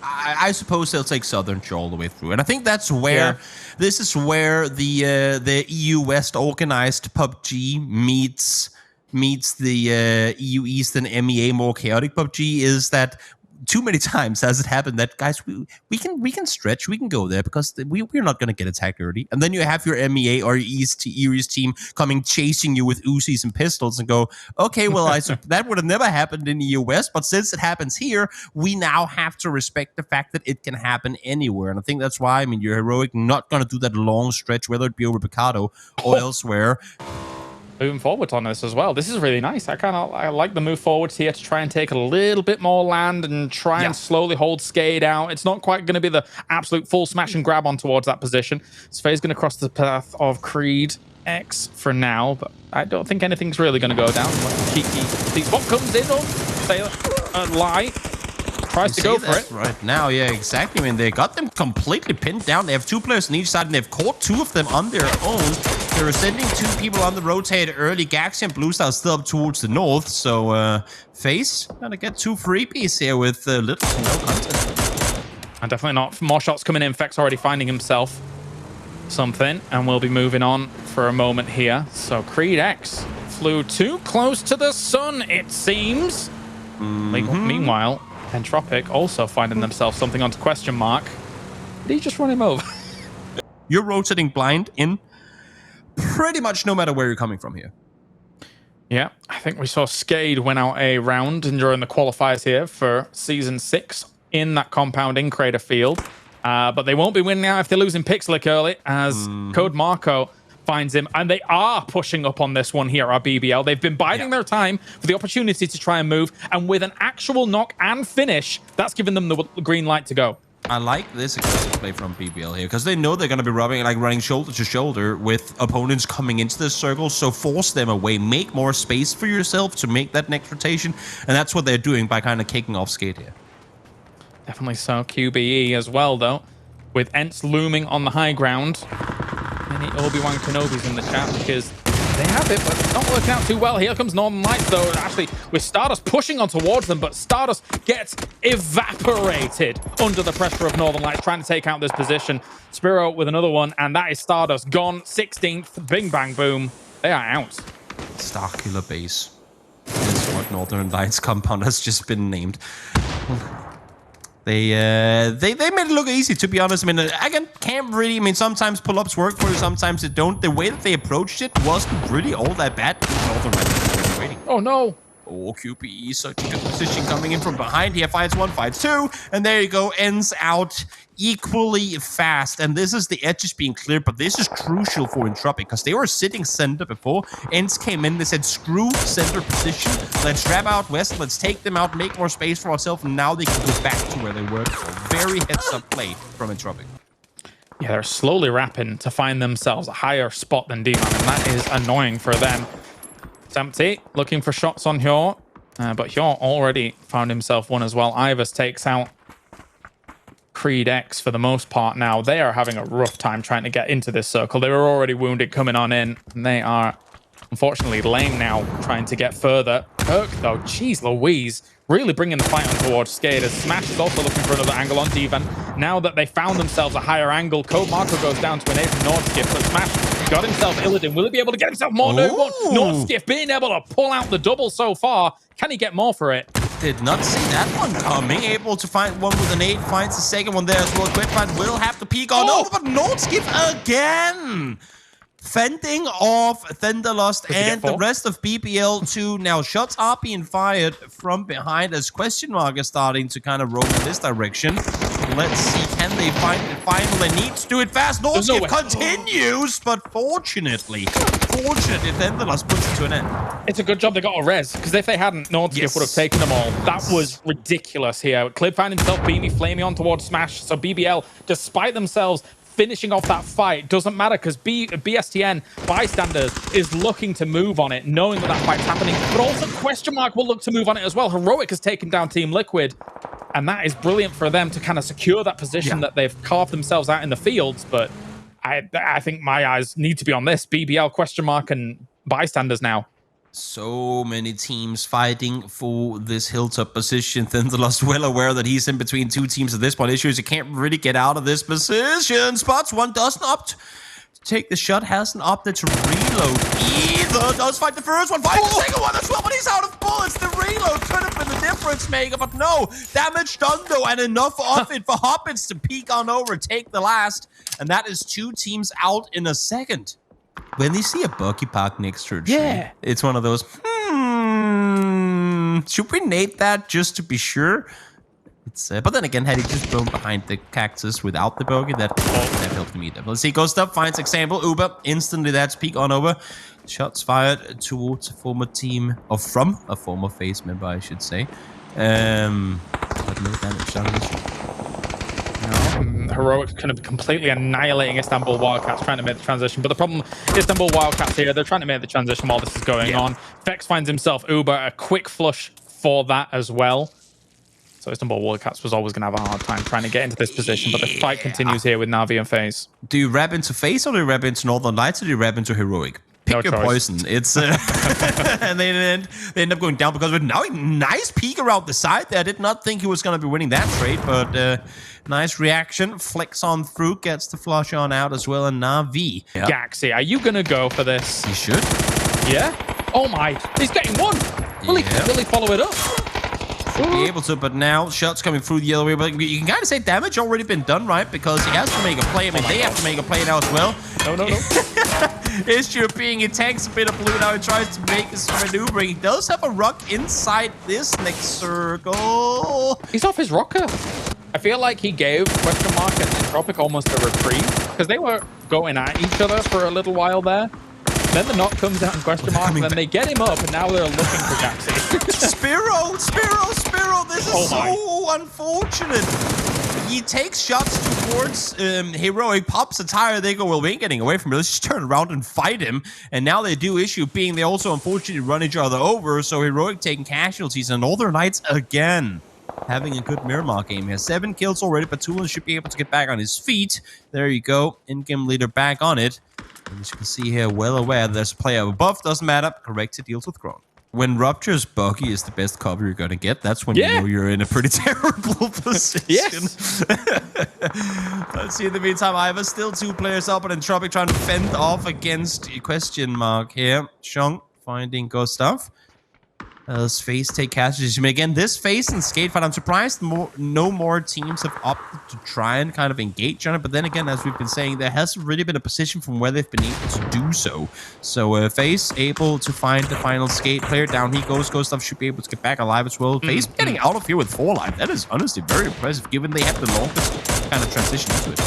I suppose they'll take Southern all the way through, and I think that's where this is where the EU West organized PUBG meets the EU East and MEA more chaotic PUBG. Is that too many times has it happened that guys we can stretch, we can go there because we're not going to get attacked early, and then you have your MEA or East team coming chasing you with Uzis and pistols and go, okay, well that would have never happened in the EU West, but since it happens here, we now have to respect the fact that it can happen anywhere. And I think that's why, I mean, you're heroic not going to do that long stretch, whether it be over Picado or elsewhere. Moving forward on this as well. This is really nice. I like the move forwards here to try and take a little bit more land and try and slowly hold Skade out. It's not quite going to be the absolute full smash and grab on towards that position. So FaZe going to cross the path of Creed X for now, but I don't think anything's really going to go down. Cheeky what comes in on say lie. Tries to go for it right now. Yeah, exactly. I mean, they got them completely pinned down. They have 2 players on each side, and they've caught 2 of them on their own. They're sending 2 people on the rotate early. Gaxi and Blue Star still up towards the north. So FaZe gonna get 2 freebies here with little to no content. And definitely not. More shots coming in. Fex already finding himself something, and we'll be moving on for a moment here. So Creed X flew too close to the sun, it seems. Meanwhile, Entropic also finding themselves something onto question mark. Did he just run him over? You're rotating blind in pretty much no matter where you're coming from here. Yeah, I think we saw Skade win out a round during the qualifiers here for Season 6 in that compound in Crater Field. But they won't be winning out if they're losing Pixelic early, as Code Marco finds him, and they are pushing up on this one here at BBL. They've been biding their time for the opportunity to try and move, and with an actual knock and finish, that's given them the green light to go. I like this aggressive play from BBL here, because they know they're going to be running shoulder to shoulder with opponents coming into this circle, so force them away, make more space for yourself to make that next rotation, and that's what they're doing by kind of kicking off Skate here. Definitely so. QBE as well, though, with Ents looming on the high ground. Many Obi-Wan Kenobis in the chat because they have it, but it's not working out too well. Here comes Northern Lights, though, actually, with Stardust pushing on towards them, but Stardust gets evaporated under the pressure of Northern Lights, trying to take out this position. Spiro with another one, and that is Stardust gone. 16th, bing, bang, boom. They are out. Starkiller base. That's what Northern Lights compound has just been named. They made it look easy, to be honest. I mean, again, can't really... I mean, sometimes pull-ups work for you, sometimes they don't. The way that they approached it wasn't really all that bad. Oh, no. Oh, QPE, such a good position coming in from behind here. Fights 1, fights 2, and there you go. Ends out equally fast. And this is the edges being cleared, but this is crucial for Entropic because they were sitting center before. Ends came in, they said, screw center position. Let's grab out west, let's take them out, make more space for ourselves, and now they can go back to where they were. Very heads-up play from Entropic. Yeah, they're slowly wrapping to find themselves a higher spot than D-Man, and that is annoying for them. It's empty, looking for shots on Hyor, but Hyor already found himself one as well. Ivers takes out Creed X for the most part now. They are having a rough time trying to get into this circle. They were already wounded coming on in, and they are unfortunately lame now trying to get further. Kirk, though, jeez Louise, really bringing the fight on towards Skate. Smash is also looking for another angle on Divan. Now that they found themselves a higher angle, Code Marco goes down to an 8 from Nordskip, but Smash got himself Illidan. Will he be able to get himself more? No, Nordskip being able to pull out the double so far. Can he get more for it? Did not see that one coming. Able to find one with an 8. Finds the second one there as well. Quitfight will have to peek on over, but Nordskip again. Fending off Thunderlust and the rest of BBL2. Now shots are being fired from behind as question mark is starting to kind of roll in this direction. Let's see, can they find the final? They need to do it fast. Nordskip continues, but fortunately, Thunderlust puts it to an end. It's a good job they got a res, because if they hadn't, Nordskip would have taken them all. That was ridiculous here. Clib found himself Beamy flaming on towards Smash, so BBL, despite themselves finishing off that fight, doesn't matter because BSTN bystanders is looking to move on it, knowing that that fight's happening, but also question mark will look to move on it as well. Heroic has taken down Team Liquid, and that is brilliant for them to kind of secure that position that they've carved themselves out in the fields. But I think my eyes need to be on this BBL question mark and bystanders now. So many teams fighting for this hilltop position. Thinderlost well aware that he's in between two teams at this point. Issues he can't really get out of this position. Spots one, doesn't opt to take the shot, hasn't opted to reload either. Does fight the first one, fight the second one as well, but he's out of bullets. The reload could have been the difference maker, but no. Damage done though, and enough of it for Hoppins to peek on over, take the last. And that is two teams out in a second. When they see a buggy park next to a tree, it's one of those, should we nade that just to be sure? It's but then again, had he just blown behind the cactus without the buggy, that helped me. Let's see, Ghost Up finds example, Uber, instantly that's peek on over. Shots fired towards a former team, or from a former FaZe member, I should say. But no damage done. Heroic kind of completely annihilating Istanbul Wildcats, trying to make the transition. But the problem, Istanbul Wildcats here, they're trying to make the transition while this is going on. Fex finds himself Uber, a quick flush for that as well. So Istanbul Wildcats was always going to have a hard time trying to get into this position. But the fight continues here with Na'Vi and FaZe. Do you wrap into FaZe or do you wrap into Northern Lights or do you wrap into Heroic? Pick your poison. It's and they end up going down because of now nice peek around the side there. I did not think he was going to be winning that trade, but nice reaction. Flicks on through, gets the flush on out as well, and Na'Vi. Gaxi, are you going to go for this? He should. Yeah? Oh my, he's getting one. Will he follow it up? Should be able to, but now shots coming through the other way. But you can kind of say damage already been done, right? Because he has to make a play. I mean, they have to make a play now as well. No. Issue being he tanks a bit of blue now. He tries to make his maneuvering. He does have a ruck inside this next circle. He's off his rocker. I feel like he gave Question Mark and Tropic almost a reprieve because they were going at each other for a little while there. Then the knock comes out in Question Mark, and then they get him up, and now they're looking for Gaxi. Spiro! This is so unfortunate. He takes shots towards Heroic, pops a tire. They go, well, we ain't getting away from it. Let's just turn around and fight him. And now they do issue being they also unfortunately run each other over. So Heroic taking casualties, and Northern Lights again having a good Miramar game here. 7 kills already, but Tulin should be able to get back on his feet. There you go. In-game leader back on it. And as you can see here, well aware there's a player above. Doesn't matter. Corrected deals with Grown. When Rupture's buggy is the best cover you're going to get, that's when you know you're in a pretty terrible position. Yes. Let's see, in the meantime, Iva still 2 players up, and Entropic trying to fend off against Question Mark here. Shung finding Gustav. As FaZe take casualties. Again, this FaZe and Skate fight, I'm surprised no more teams have opted to try and kind of engage on it. But then again, as we've been saying, there hasn't really been a position from where they've been able to do so. So FaZe able to find the final Skate player. Down he goes. Gustav should be able to get back alive as well. FaZe getting out of here with 4 life. That is honestly very impressive, given they have the longest kind of transition into it.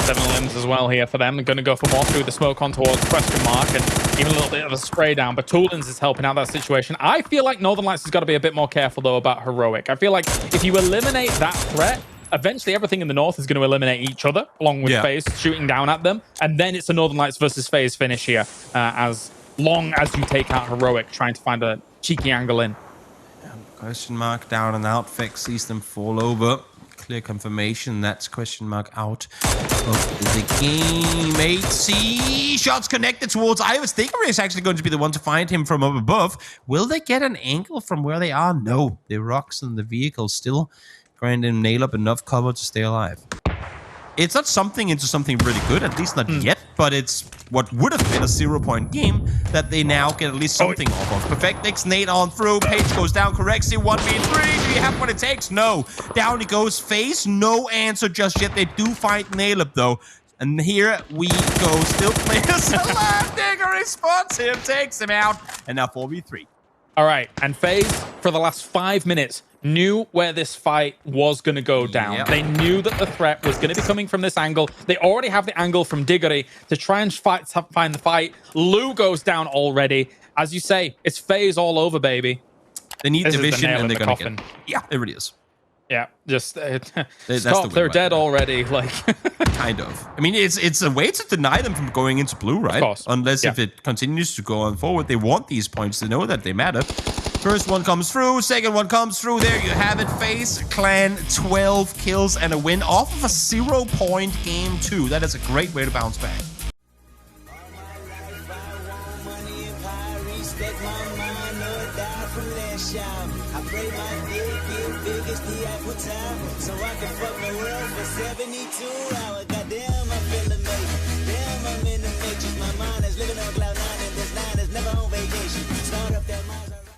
7 limbs as well here for them. They're going to go for more through the smoke on towards Question Mark and even a little bit of a spray down. But Toolins is helping out that situation. I feel like Northern Lights has got to be a bit more careful, though, about Heroic. I feel like if you eliminate that threat, eventually everything in the north is going to eliminate each other, along with FaZe shooting down at them. And then it's a Northern Lights versus FaZe finish here, as long as you take out Heroic, trying to find a cheeky angle in. Question Mark down and out. Fex sees them fall over. Clear confirmation. That's Question Mark out of the game. 8C. Shots connected towards Iva. Stinkery is actually going to be the one to find him from up above. Will they get an angle from where they are? No. The rocks in the vehicle still going to nail up enough cover to stay alive. It's not something into something really good, at least not yet, but it's what would have been a 0-point game that they now get at least something off of. Perfect Nick's nade on through. Page goes down, corrects it. 1v3. Do you have what it takes? No. Down he goes. FaZe, no answer just yet. They do find Nail Up, though. And here we go. Still players alive. Diggory spots him, takes him out. And now 4v3. All right. And FaZe, for the last 5 minutes, knew where this fight was going to go down. They knew that the threat was going to be coming from this angle. They already have the angle from Diggory to try and find the fight. Lou goes down already. As you say, it's FaZe all over, baby. They need division and they're going to get... Yeah, it really is. Yeah, just stop. They're dead already. Like, kind of. I mean, it's a way to deny them from going into blue, right? Of course. Unless if it continues to go on forward, they want these points to know that they matter. First one comes through, second one comes through. There you have it. FaZe Clan 12 kills and a win off of a 0-point game 2. That is a great way to bounce back. cash out. I pray my dick get big as the Eiffel Tower, so I can fuck the world for 72 hours.